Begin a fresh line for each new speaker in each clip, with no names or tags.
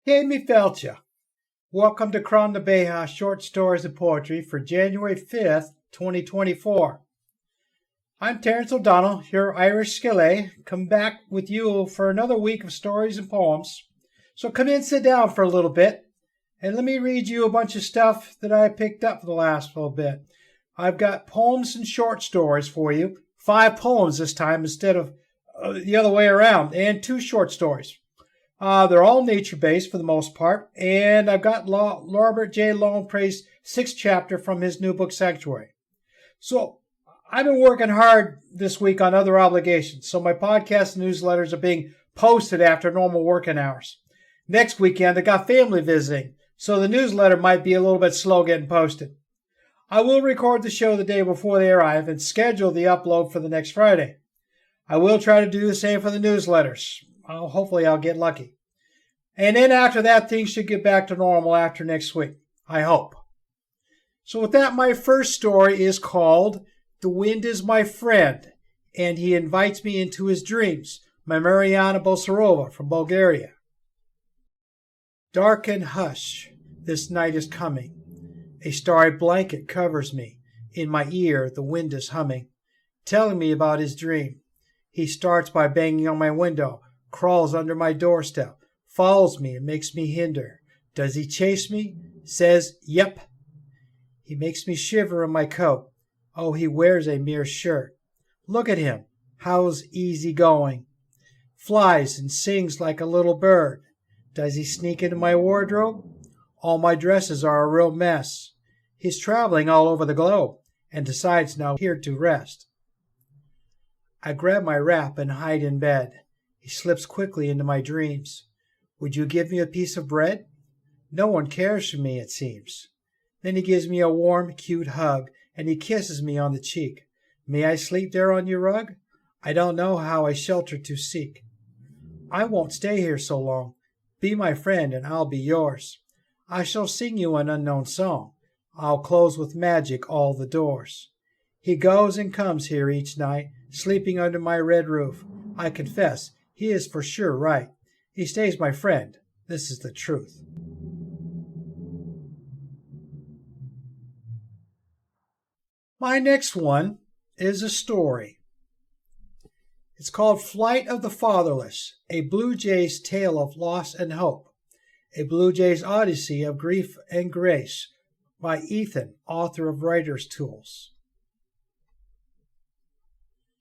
Que me felcha. Welcome to Cron de Beja Short Stories and Poetry for January 5th, 2024. I'm Terence O'Donnell, your Irish skillet, come back with you for another week of stories and poems. So come in, sit down for a little bit, and let me read you a bunch of stuff that I picked up for the last little bit. I've got poems and short stories for you, 5 poems this time instead of the other way around, and 2 short stories. They're all nature-based for the most part, and I've got Norbert J. Longpre's 6th chapter from his new book, Sanctuary. So I've been working hard this week on other obligations, so my podcast and newsletters are being posted after normal working hours. Next weekend, I got family visiting, so the newsletter might be a little bit slow getting posted. I will record the show the day before they arrive and schedule the upload for the next Friday. I will try to do the same for the newsletters. Hopefully I'll get lucky. And then after that, things should get back to normal after next week. I hope. So with that, my first story is called The Wind is My Friend, and he invites me into his dreams, by Mariana Bosarova from Bulgaria. Dark and hush, this night is coming. A starry blanket covers me. In my ear, the wind is humming, telling me about his dream. He starts by banging on my window, crawls under my doorstep, follows me and makes me hinder. Does he chase me? Says, yep. He makes me shiver in my coat. Oh, he wears a mere shirt. Look at him. How's easy going? Flies and sings like a little bird. Does he sneak into my wardrobe? All my dresses are a real mess. He's traveling all over the globe and decides now here to rest. I grab my wrap and hide in bed. He slips quickly into my dreams. Would you give me a piece of bread? No one cares for me, it seems. Then he gives me a warm, cute hug, and he kisses me on the cheek. May I sleep there on your rug? I don't know how I shelter to seek. I won't stay here so long. Be my friend, and I'll be yours. I shall sing you an unknown song. I'll close with magic all the doors. He goes and comes here each night, sleeping under my red roof. I confess, he is for sure right. He stays my friend. This is the truth. My next one is a story. It's called Flight of the Fatherless, a Blue Jay's Tale of Loss and Hope, a Blue Jay's Odyssey of Grief and Grace, by Ethan, author of Writer's Tools.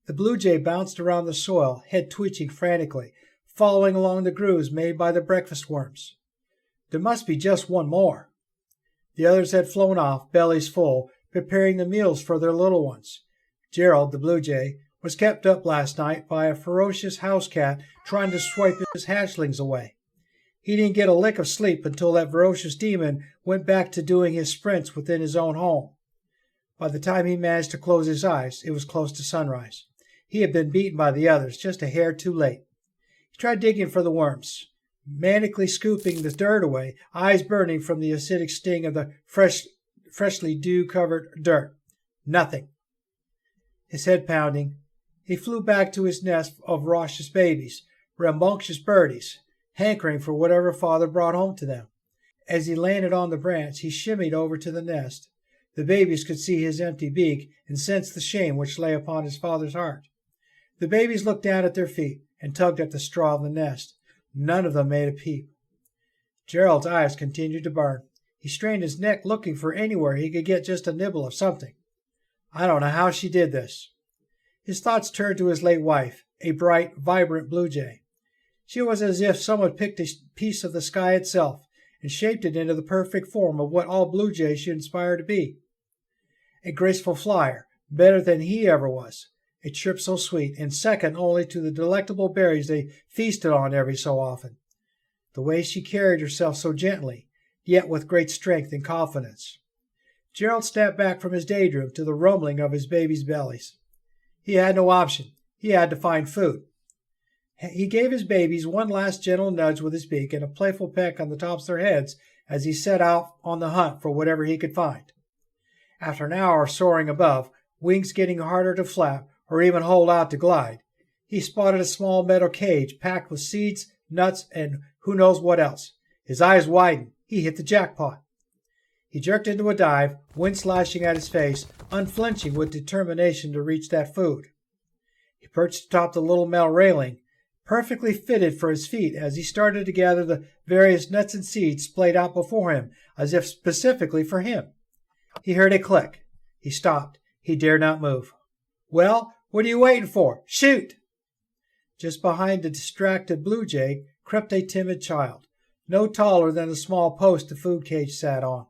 The blue jay bounced around the soil, head twitching frantically, following along the grooves made by the breakfast worms. There must be just one more. The others had flown off, bellies full, preparing the meals for their little ones. Gerald, the blue jay, was kept up last night by a ferocious house cat trying to swipe his hatchlings away. He didn't get a lick of sleep until that ferocious demon went back to doing his sprints within his own home. By the time he managed to close his eyes, it was close to sunrise. He had been beaten by the others, just a hair too late. He tried digging for the worms, manically scooping the dirt away, eyes burning from the acidic sting of the freshly dew-covered dirt. Nothing. His head pounding, he flew back to his nest of raucous babies, rambunctious birdies, hankering for whatever father brought home to them. As he landed on the branch, he shimmied over to the nest. The babies could see his empty beak and sensed the shame which lay upon his father's heart. The babies looked down at their feet and tugged at the straw of the nest. None of them made a peep. Gerald's eyes continued to burn. He strained his neck looking for anywhere he could get just a nibble of something. I don't know how she did this. His thoughts turned to his late wife, a bright, vibrant blue jay. She was as if someone picked a piece of the sky itself and shaped it into the perfect form of what all blue jays should aspire to be. A graceful flyer, better than he ever was. A chirp so sweet, and second only to the delectable berries they feasted on every so often. The way she carried herself so gently, yet with great strength and confidence. Gerald stepped back from his daydream to the rumbling of his babies' bellies. He had no option. He had to find food. He gave his babies one last gentle nudge with his beak and a playful peck on the tops of their heads as he set out on the hunt for whatever he could find. After an hour soaring above, wings getting harder to flap or even hold out to glide, he spotted a small metal cage packed with seeds, nuts, and who knows what else. His eyes widened. He hit the jackpot. He jerked into a dive, wind slashing at his face, unflinching with determination to reach that food. He perched atop the little metal railing, perfectly fitted for his feet as he started to gather the various nuts and seeds splayed out before him, as if specifically for him. He heard a click. He stopped. He dared not move. Well, what are you waiting for? Shoot! Just behind the distracted blue jay crept a timid child, no taller than the small post the food cage sat on.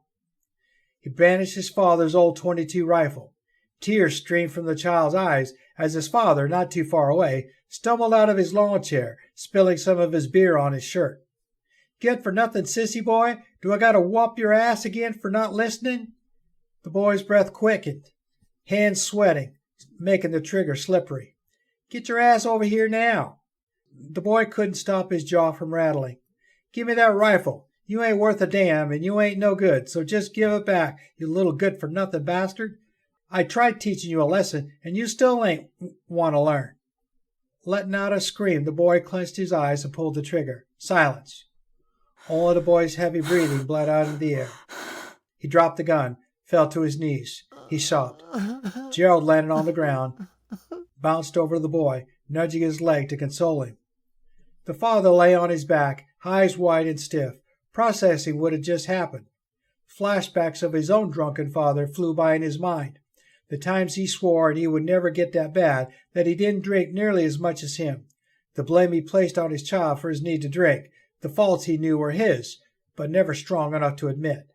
He brandished his father's old .22 rifle. Tears streamed from the child's eyes as his father, not too far away, stumbled out of his lawn chair, spilling some of his beer on his shirt. Good for nothing, sissy boy? Do I gotta whop your ass again for not listening? The boy's breath quickened, hands sweating, making the trigger slippery. Get your ass over here now. The boy couldn't stop his jaw from rattling. Give me that rifle. You ain't worth a damn, and you ain't no good, so just give it back, you little good-for-nothing bastard. I tried teaching you a lesson, and you still ain't want to learn. Letting out a scream, the boy clenched his eyes and pulled the trigger. Silence. Only the boy's heavy breathing bled out into the air. He dropped the gun, fell to his knees. He sobbed. Gerald landed on the ground, bounced over the boy, nudging his leg to console him. The father lay on his back, eyes wide and stiff, processing what had just happened. Flashbacks of his own drunken father flew by in his mind. The times he swore and he would never get that bad, that he didn't drink nearly as much as him. The blame he placed on his child for his need to drink. The faults he knew were his, but never strong enough to admit.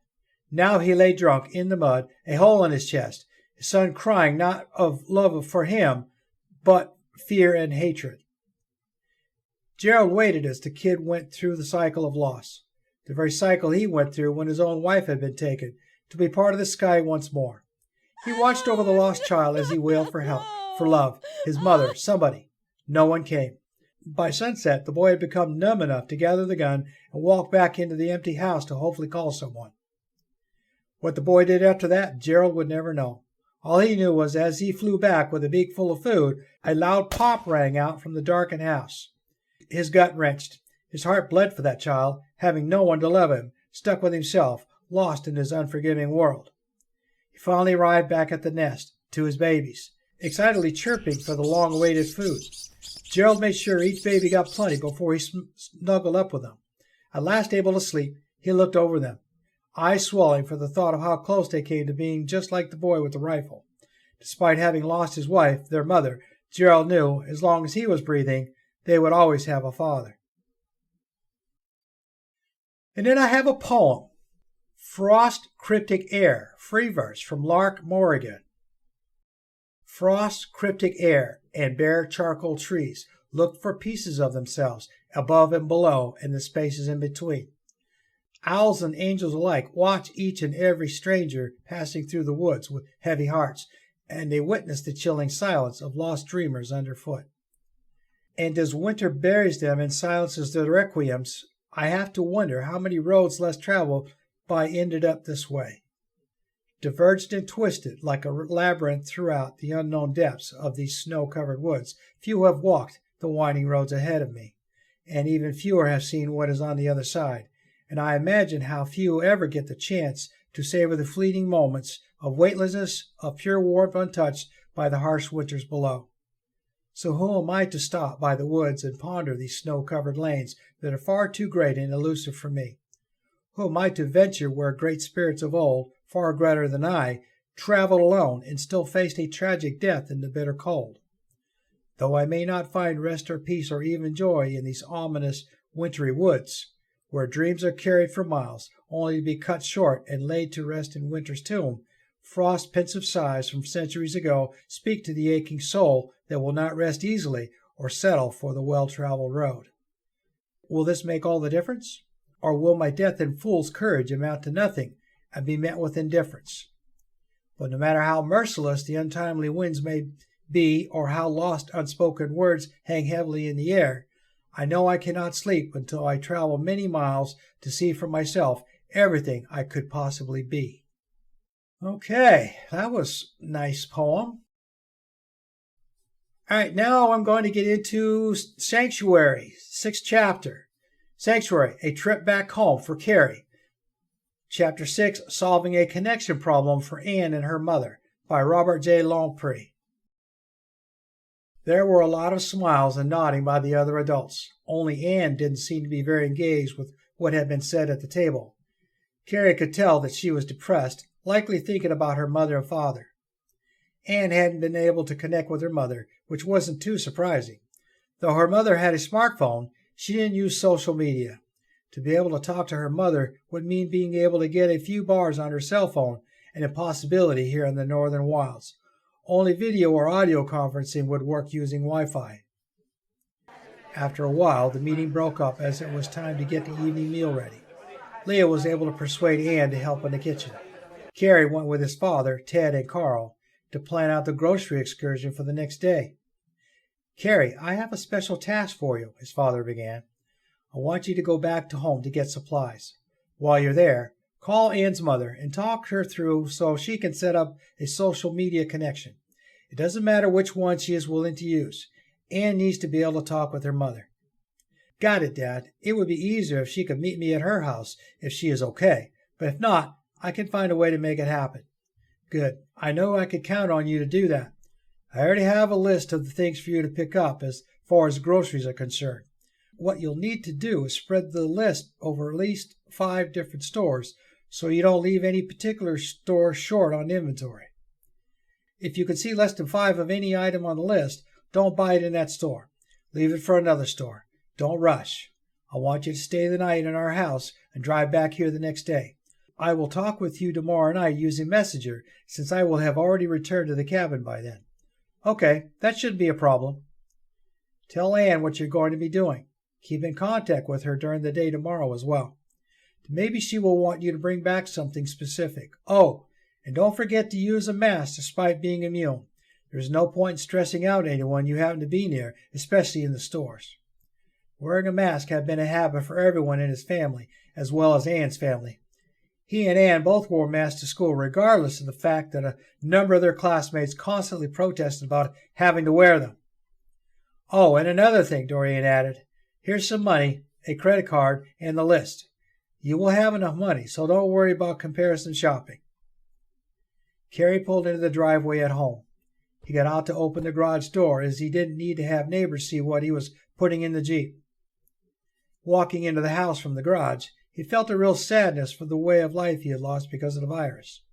Now he lay drunk in the mud, a hole in his chest, his son crying not of love for him, but fear and hatred. Gerald waited as the kid went through the cycle of loss, the very cycle he went through when his own wife had been taken, to be part of the sky once more. He watched over the lost child as he wailed for help, for love, his mother, somebody. No one came. By sunset, the boy had become numb enough to gather the gun and walk back into the empty house to hopefully call someone. What the boy did after that, Gerald would never know. All he knew was as he flew back with a beak full of food, a loud pop rang out from the darkened house. His gut wrenched. His heart bled for that child, having no one to love him, stuck with himself, lost in his unforgiving world. He finally arrived back at the nest, to his babies, excitedly chirping for the long-awaited food. Gerald made sure each baby got plenty before he snuggled up with them. At last able to sleep, he looked over them, eyes swelling for the thought of how close they came to being just like the boy with the rifle. Despite having lost his wife, their mother, Gerald knew, as long as he was breathing, they would always have a father. And then I have a poem, Frost Cryptic Air, free verse from Lark Morrigan. Frost, cryptic air, and bare charcoal trees looked for pieces of themselves above and below and the spaces in between. Owls and angels alike watch each and every stranger passing through the woods with heavy hearts, and they witness the chilling silence of lost dreamers underfoot. And as winter buries them and silences their requiems, I have to wonder how many roads less traveled by ended up this way. Diverged and twisted like a labyrinth throughout the unknown depths of these snow-covered woods, few have walked the winding roads ahead of me, and even fewer have seen what is on the other side, and I imagine how few ever get the chance to savor the fleeting moments of weightlessness, of pure warmth untouched by the harsh winters below. So who am I to stop by the woods and ponder these snow-covered lanes that are far too great and elusive for me? Who am I to venture where great spirits of old, far greater than I, traveled alone and still faced a tragic death in the bitter cold? Though I may not find rest or peace or even joy in these ominous wintry woods, where dreams are carried for miles, only to be cut short and laid to rest in winter's tomb, Frost's pensive sighs from centuries ago speak to the aching soul that will not rest easily or settle for the well-traveled road. Will this make all the difference? Or will my death in fool's courage amount to nothing and be met with indifference? But no matter how merciless the untimely winds may be or how lost unspoken words hang heavily in the air, I know I cannot sleep until I travel many miles to see for myself everything I could possibly be. Okay, that was a nice poem. All right, now I'm going to get into Sanctuary, 6th chapter. Sanctuary, A Trip Back Home for Carrie. Chapter 6, Solving a Connection Problem for Anne and Her Mother, by Robert J. Longpre. There were a lot of smiles and nodding by the other adults. Only Anne didn't seem to be very engaged with what had been said at the table. Carrie could tell that she was depressed, likely thinking about her mother and father. Anne hadn't been able to connect with her mother, which wasn't too surprising. Though her mother had a smartphone, she didn't use social media. To be able to talk to her mother would mean being able to get a few bars on her cell phone, an impossibility here in the northern wilds. Only video or audio conferencing would work using Wi-Fi. After a while, the meeting broke up as it was time to get the evening meal ready. Leah was able to persuade Anne to help in the kitchen. Carrie went with his father, Ted, and Carl to plan out the grocery excursion for the next day. "Carrie, I have a special task for you," his father began. "I want you to go back to home to get supplies. While you're there, call Anne's mother and talk her through so she can set up a social media connection. It doesn't matter which one she is willing to use. Anne needs to be able to talk with her mother." "Got it, Dad. It would be easier if she could meet me at her house if she is okay. But if not, I can find a way to make it happen." "Good. I know I could count on you to do that. I already have a list of the things for you to pick up as far as groceries are concerned. What you'll need to do is spread the list over at least 5 different stores so you don't leave any particular store short on inventory. If you can see less than 5 of any item on the list, don't buy it in that store. Leave it for another store. Don't rush. I want you to stay the night in our house and drive back here the next day. I will talk with you tomorrow night using Messenger, since I will have already returned to the cabin by then." "Okay, that shouldn't be a problem." "Tell Anne what you're going to be doing. Keep in contact with her during the day tomorrow as well. Maybe she will want you to bring back something specific. Oh, and don't forget to use a mask despite being immune. There's no point in stressing out anyone you happen to be near, especially in the stores." Wearing a mask had been a habit for everyone in his family, as well as Anne's family. He and Anne both wore masks to school, regardless of the fact that a number of their classmates constantly protested about having to wear them. "Oh, and another thing," Dorian added. "Here's some money, a credit card, and the list. You will have enough money, so don't worry about comparison shopping." Carrie pulled into the driveway at home. He got out to open the garage door, as he didn't need to have neighbors see what he was putting in the Jeep. Walking into the house from the garage, he felt a real sadness for the way of life he had lost because of the virus.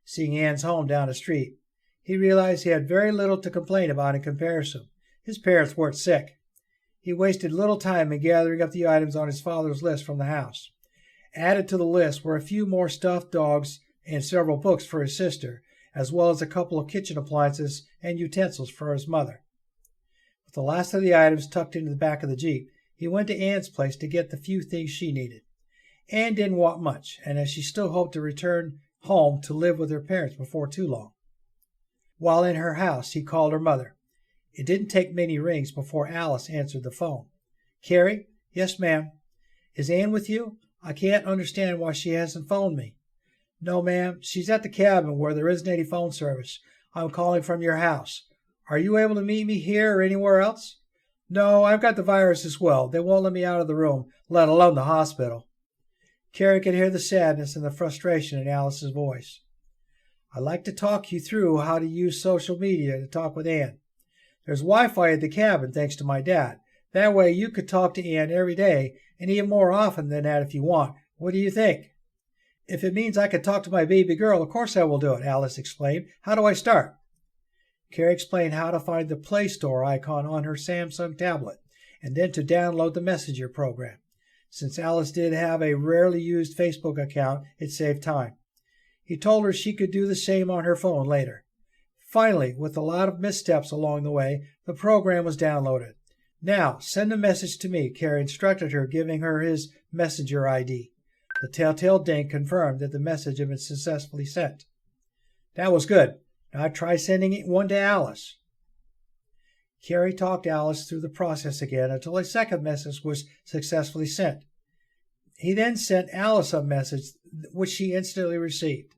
Seeing Anne's home down the street, he realized he had very little to complain about in comparison. His parents weren't sick. He wasted little time in gathering up the items on his father's list from the house. Added to the list were a few more stuffed dogs and several books for his sister, as well as a couple of kitchen appliances and utensils for his mother. With the last of the items tucked into the back of the Jeep, he went to Anne's place to get the few things she needed. Anne didn't want much, and as she still hoped to return home to live with her parents before too long. While in her house, he called her mother. It didn't take many rings before Alice answered the phone. "Carrie?" "Yes, ma'am." "Is Anne with you? I can't understand why she hasn't phoned me." "No, ma'am. She's at the cabin where there isn't any phone service. I'm calling from your house. Are you able to meet me here or anywhere else?" "No, I've got the virus as well. They won't let me out of the room, let alone the hospital." Carrie could hear the sadness and the frustration in Alice's voice. "I'd like to talk you through how to use social media to talk with Anne. There's Wi-Fi at the cabin thanks to my dad. That way you could talk to Anne every day and even more often than that if you want. What do you think?" "If it means I could talk to my baby girl, of course I will do it," Alice exclaimed. "How do I start?" Carrie explained how to find the Play Store icon on her Samsung tablet and then to download the Messenger program. Since Alice did have a rarely used Facebook account, it saved time. He told her she could do the same on her phone later. Finally, with a lot of missteps along the way, the program was downloaded. "Now, send a message to me," Carrie instructed her, giving her his Messenger ID. The telltale ding confirmed that the message had been successfully sent. "That was good. Now try sending one to Alice." Carrie talked Alice through the process again until a second message was successfully sent. He then sent Alice a message, which she instantly received.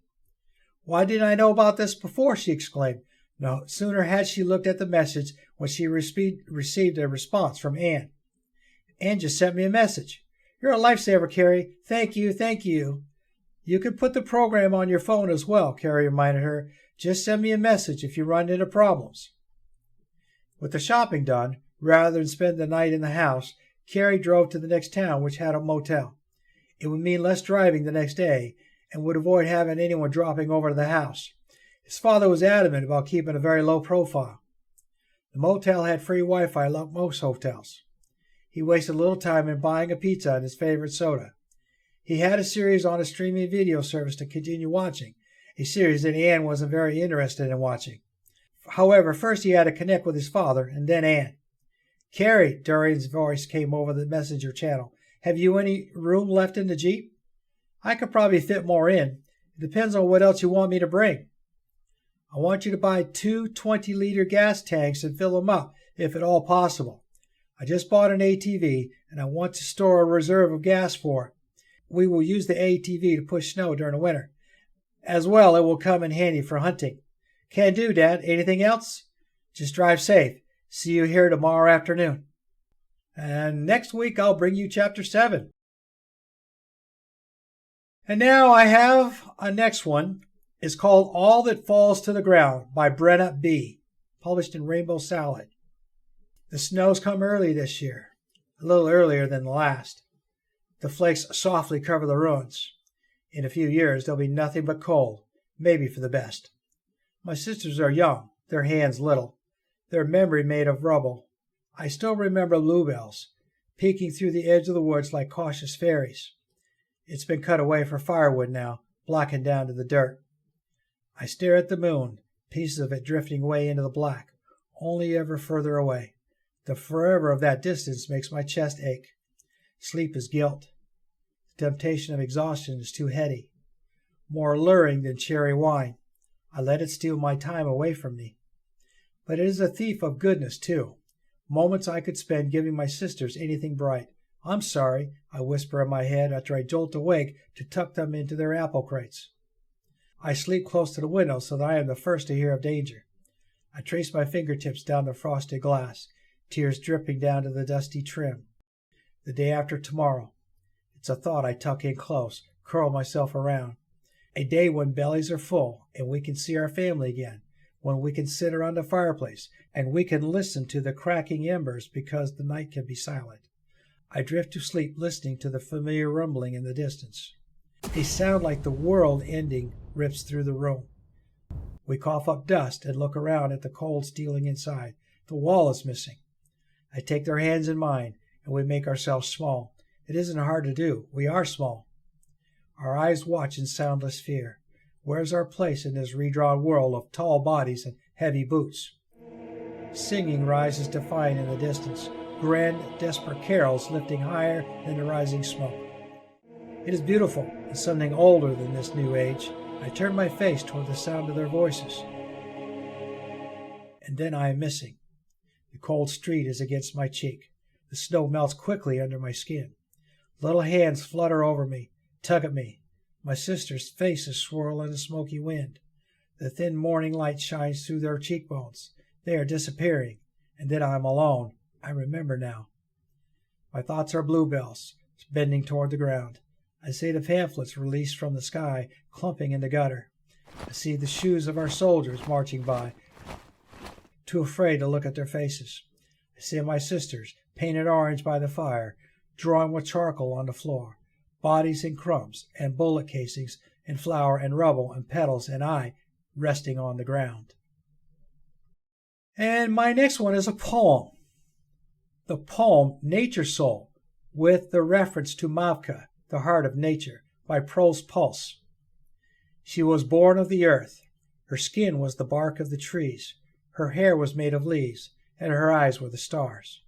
"Why didn't I know about this before?" she exclaimed. No sooner had she looked at the message when she received a response from Anne. "Anne just sent me a message. You're a lifesaver, Carrie. Thank you, thank you. You can put the program on your phone as well, Carrie reminded her. Just send me a message if you run into problems. With the shopping done, rather than spend the night in the house, Carrie drove to the next town, which had a motel. It would mean less driving the next day, and would avoid having anyone dropping over to the house. His father was adamant about keeping a very low profile. The motel had free Wi-Fi like most hotels. He wasted little time in buying a pizza and his favorite soda. He had a series on a streaming video service to continue watching, a series that Anne wasn't very interested in watching. However, first he had to connect with his father and then Anne. Carrie, Dorian's voice came over the messenger channel. Have you any room left in the Jeep? I could probably fit more in. It depends on what else you want me to bring. I want you to buy 2 20-liter gas tanks and fill them up, if at all possible. I just bought an ATV, and I want to store a reserve of gas for it. We will use the ATV to push snow during the winter. As well, it will come in handy for hunting. Can do, Dad. Anything else? Just drive safe. See you here tomorrow afternoon. And next week I'll bring you Chapter 7. And now I have a next one. It's called All That Falls to the Ground by Brenna B., published in Rainbow Salad. The snows come early this year, a little earlier than the last. The flakes softly cover the ruins. In a few years there'll be nothing but cold, maybe for the best. My sisters are young, their hands little, their memory made of rubble. I still remember bluebells, peeking through the edge of the woods like cautious fairies. It's been cut away for firewood now, blackened down to the dirt. I stare at the moon, pieces of it drifting away into the black, only ever further away. The forever of that distance makes my chest ache. Sleep is guilt. The temptation of exhaustion is too heady, more alluring than cherry wine. I let it steal my time away from me. But it is a thief of goodness, too. Moments I could spend giving my sisters anything bright. I'm sorry, I whisper in my head after I jolt awake to tuck them into their apple crates. I sleep close to the window so that I am the first to hear of danger. I trace my fingertips down the frosted glass, tears dripping down to the dusty trim. The day after tomorrow. It's a thought I tuck in close, curl myself around. A day when bellies are full and we can see our family again, when we can sit around the fireplace and we can listen to the cracking embers because the night can be silent. I drift to sleep listening to the familiar rumbling in the distance. A sound like the world ending rips through the room. We cough up dust and look around at the cold stealing inside. The wall is missing. I take their hands in mine and we make ourselves small. It isn't hard to do. We are small. Our eyes watch in soundless fear. Where's our place in this redrawn world of tall bodies and heavy boots? Singing rises defiant in the distance, grand, desperate carols lifting higher than the rising smoke. It is beautiful and something older than this new age. I turn my face toward the sound of their voices. And then I am missing. The cold street is against my cheek. The snow melts quickly under my skin. Little hands flutter over me, tug at me. My sisters' faces swirl in the smoky wind. The thin morning light shines through their cheekbones. They are disappearing, and then I am alone. I remember now. My thoughts are bluebells, bending toward the ground. I see the pamphlets released from the sky, clumping in the gutter. I see the shoes of our soldiers marching by, too afraid to look at their faces. I see my sisters, painted orange by the fire, drawing with charcoal on the floor, bodies in crumbs and bullet casings and flour and rubble and petals, and I resting on the ground. And my next one is a poem. The poem Nature Soul, with the reference to Mavka, the heart of nature, by Prose Pulse. She was born of the earth. Her skin was the bark of the trees. Her hair was made of leaves, and her eyes were the stars.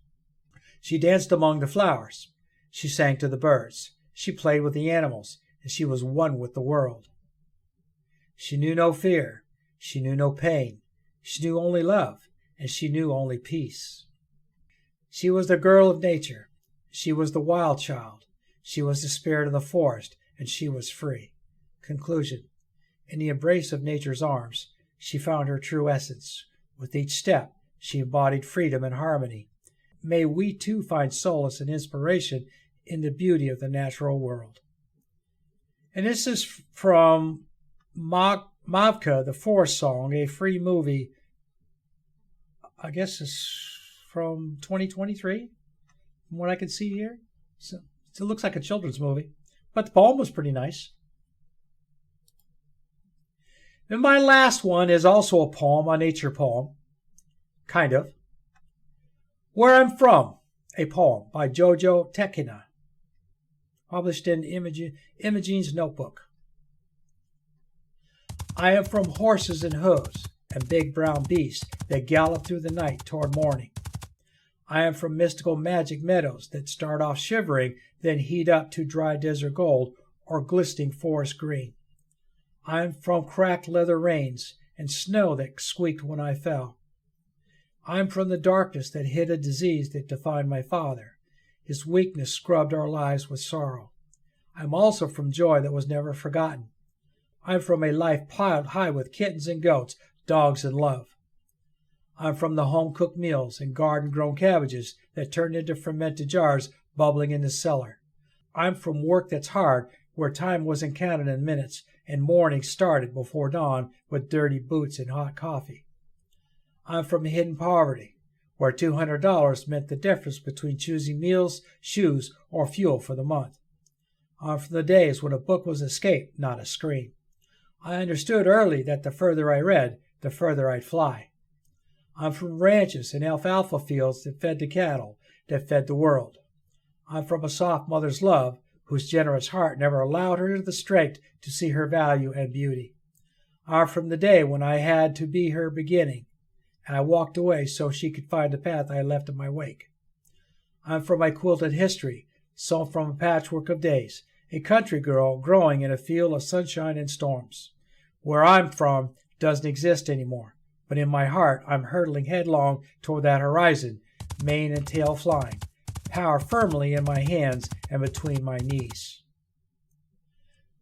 She danced among the flowers. She sang to the birds. She played with the animals, and she was one with the world. She knew no fear. She knew no pain. She knew only love, and she knew only peace. She was the girl of nature. She was the wild child. She was the spirit of the forest, and she was free. Conclusion. In the embrace of nature's arms, she found her true essence. With each step, she embodied freedom and harmony. May we too find solace and inspiration in the beauty of the natural world. And this is from Mavka, the Forest Song, a free movie. I guess it's from 2023, from what I can see here. So it looks like a children's movie, but the poem was pretty nice. And my last one is also a poem, a nature poem, kind of. Where I'm From, a poem by Jojo Tekina, published in Imogene's Notebook. I am from horses and hooves and big brown beasts that gallop through the night toward morning. I am from mystical magic meadows that start off shivering, then heat up to dry desert gold or glistening forest green. I am from cracked leather reins and snow that squeaked when I fell. I am from the darkness that hid a disease that defined my father. His weakness scrubbed our lives with sorrow. I am also from joy that was never forgotten. I am from a life piled high with kittens and goats, dogs and love. I'm from the home-cooked meals and garden-grown cabbages that turned into fermented jars bubbling in the cellar. I'm from work that's hard, where time wasn't counted in minutes, and morning started before dawn with dirty boots and hot coffee. I'm from hidden poverty, where $200 meant the difference between choosing meals, shoes, or fuel for the month. I'm from the days when a book was escape, not a scream. I understood early that the further I read, the further I'd fly. I'm from ranches and alfalfa fields that fed the cattle, that fed the world. I'm from a soft mother's love, whose generous heart never allowed her the strength to see her value and beauty. I'm from the day when I had to be her beginning, and I walked away so she could find the path I left in my wake. I'm from my quilted history, sewn from a patchwork of days, a country girl growing in a field of sunshine and storms. Where I'm from doesn't exist anymore, but in my heart I'm hurtling headlong toward that horizon, mane and tail flying, power firmly in my hands and between my knees.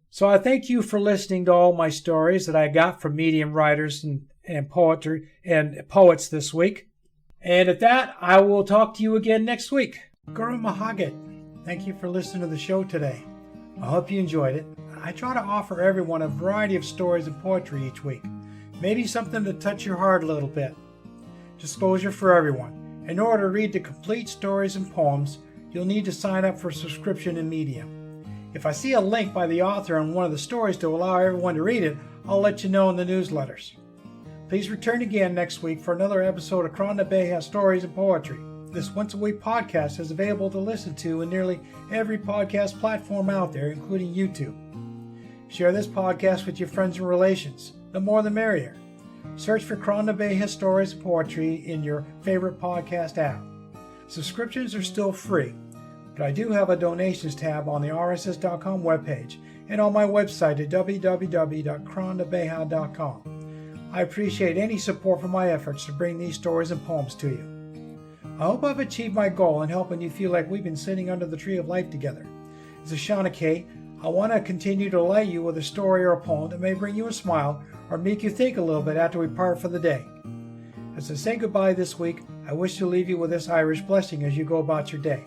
So I thank you for listening to all my stories that I got from medium writers and poets this week. And at that, I will talk to you again next week. Guru Mahagat, thank you for listening to the show today. I hope you enjoyed it. I try to offer everyone a variety of stories and poetry each week. Maybe something to touch your heart a little bit. Disclosure for everyone. In order to read the complete stories and poems, you'll need to sign up for a subscription in Medium. If I see a link by the author on one of the stories to allow everyone to read it, I'll let you know in the newsletters. Please return again next week for another episode of Kron Beha Stories and Poetry. This once-a-week podcast is available to listen to in nearly every podcast platform out there, including YouTube. Share this podcast with your friends and relations. The more the merrier. Search for Kron Beha Stories and Poetry in your favorite podcast app. Subscriptions are still free, but I do have a donations tab on the rss.com webpage and on my website at www.krondabeha.com. I appreciate any support for my efforts to bring these stories and poems to you. I hope I've achieved my goal in helping you feel like we've been sitting under the tree of life together. As a Shanachie, I want to continue to delight you with a story or a poem that may bring you a smile or make you think a little bit after we part for the day. As I say goodbye this week, I wish to leave you with this Irish blessing as you go about your day.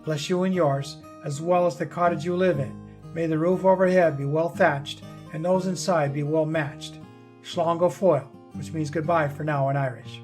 Bless you and yours, as well as the cottage you live in. May the roof overhead be well thatched, and those inside be well matched. Slán go foil, which means goodbye for now in Irish.